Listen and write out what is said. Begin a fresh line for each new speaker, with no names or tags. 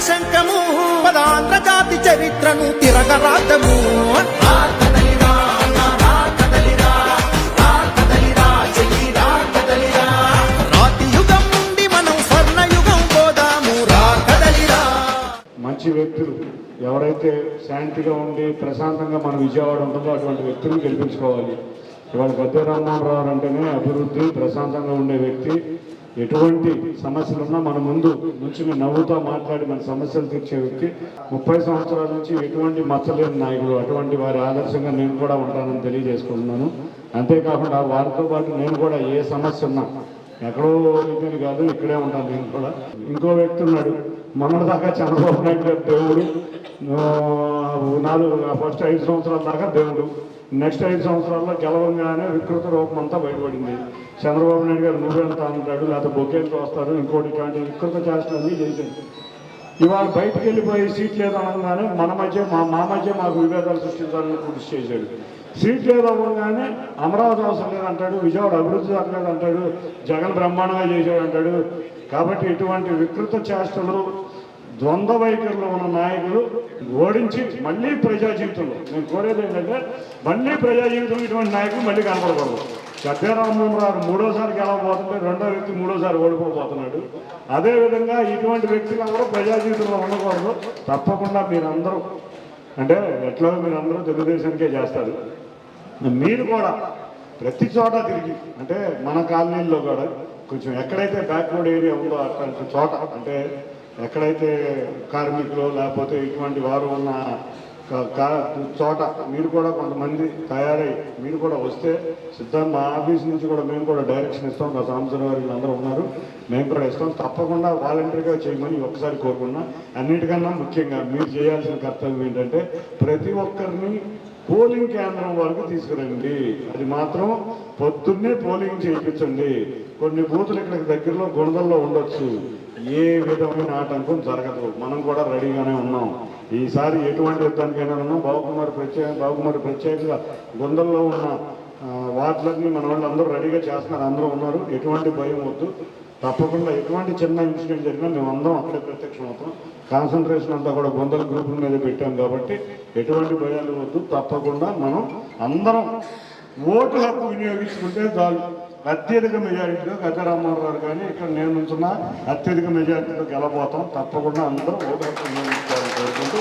శంఖము పదాంధ్ర జాతి చరిత్రను తిరగరాతము రాతి యుగం నుండి మనం స్వర్ణయుగం పోదాము రా కదలిరా.
మంచి వ్యక్తులు ఎవరైతే శాంతిగా ఉండి ప్రశాంతంగా మన విజయవాడ ఉంటుందో అటువంటి వ్యక్తులను గెలిపించుకోవాలి. ఇవాళ గద్దె రామ్మోహన్ అంటేనే అభివృద్ధి, ప్రశాంతంగా ఉండే వ్యక్తి. ఎటువంటి సమస్యలున్నా మన ముందు నుంచి నవ్వుతో మాట్లాడి మన సమస్యలు తీర్చే వ్యక్తి. 30 సంవత్సరాల నుంచి ఎటువంటి మచ్చలేని నాయకుడు. అటువంటి వారి ఆదర్శంగా నేను కూడా ఉంటానని తెలియజేసుకుంటున్నాను. అంతేకాకుండా వారితో పాటు నేను కూడా ఏ సమస్య ఉన్నా ఎక్కడో ఇది కాదు, ఇక్కడే ఉంటాను నేను కూడా. ఇంకో వ్యక్తి ఉన్నాడు, మొన్నటిదాకా చంద్రబాబు నాయుడు గారు దేవుడు, ఫస్ట్ 5 సంవత్సరాల దాకా దేవుడు, నెక్స్ట్ 5 సంవత్సరాల్లో గెలవంగానే వికృత రూపం అంతా బయటపడింది. చంద్రబాబు నాయుడు గారు నువ్వెంత అంటాడు, లేకపోతే బొకేలు వస్తాడు, ఇంకోటి ఇట్లాంటి వికృత చేష్టలన్నీ చేశాడు. ఇవాళ బయటికి వెళ్ళిపోయి సీట్ లేదనగానే మా మధ్య మాకు విభేదాలు సృష్టించాలని కృషి చేశాడు. సీట్ లేదవ్వగానే అమరావతి అవసరం లేదంటాడు, విజయవాడ అభివృద్ధి జరగలేదు అంటాడు, జగన్ బ్రహ్మాండంగా చేశాడు అంటాడు. కాబట్టి ఇటువంటి వికృత చేష్టలు, ద్వంద్వ వైఖరిలో ఉన్న నాయకులు ఓడించి మళ్ళీ ప్రజా జీవితంలో నేను కోరేది ఏంటంటే మళ్ళీ ప్రజా జీవితంలో ఇటువంటి నాయకులు మళ్ళీ కనపడకూడదు. గద్దె రామ్మోహన్ రావు 3వసారి గెలవబోతుంటే 2వ వ్యక్తి 3వసారి ఓడిపోబోతున్నాడు. అదేవిధంగా ఇటువంటి వ్యక్తులు అందరూ ప్రజా జీవితంలో ఉండకూడదు. తప్పకుండా మీరందరూ అంటే ఎట్లా మీరందరూ తెలుగుదేశానికే చేస్తారు. మీరు కూడా ప్రతి చోట తిరిగి అంటే మన కాలనీల్లో కూడా కొంచెం ఎక్కడైతే బ్యాక్వర్డ్ ఏరియా ఉందో అట్లాంటి చోట అంటే ఎక్కడైతే కార్మికులు లేకపోతే ఇటువంటి వారు ఉన్న చోట మీరు కూడా కొంతమంది తయారై మీరు కూడా వస్తే సిద్ధాంత మా ఆఫీస్ నుంచి కూడా మేము కూడా డైరెక్షన్ ఇస్తాం. మా సాంబశివరావు గారు అందరూ ఉన్నారు, మేము కూడా ఇస్తాం. తప్పకుండా వాలంటరీగా చేయమని ఒక్కసారి కోరుకున్నా. అన్నిటికన్నా ముఖ్యంగా మీరు చేయాల్సిన కర్తవ్యం ఏంటంటే ప్రతి ఒక్కరిని పోలింగ్ కేంద్రం వరకు తీసుకురండి. అది మాత్రం పొద్దున్నే పోలింగ్ చేయించండి. కొన్ని బూతులు ఇక్కడికి దగ్గరలో గుణదల్లో ఉండొచ్చు, ఏ విధమైన ఆటంకం జరగదు. మనం కూడా రెడీగానే ఉన్నాం. ఈసారి ఎటువంటి యుద్ధానికైనా ఉన్నాం. బాబుకుమారి ప్రత్యేకంగా గుందల్లో ఉన్న వార్డులన్నీ మన వాళ్ళు అందరూ రెడీగా చేస్తున్నారు, అందరూ ఉన్నారు. ఎటువంటి భయం వద్దు. తప్పకుండా ఎటువంటి చిన్న ఇన్సిడెంట్ జరిగినా మేము అందరం అక్కడే ప్రత్యక్షం అవుతాం. కాన్సన్ట్రేషన్ అంతా కూడా గుందల గ్రూపుల మీద పెట్టాం కాబట్టి ఎటువంటి భయాలు వద్దు. తప్పకుండా మనం అందరం ఓటు హక్కు వినియోగించుకుంటే చాలు. అత్యధిక మెజారిటీలో గద్దె రామ్మోహన్ రావు కానీ ఇక్కడ నేను నుంచున్న అత్యధిక మెజారిటీలో గెలబోతాం. తప్పకుండా అందరూ ఓటు హక్కు వినియోగించుకోవాలని కోరుకుంటూ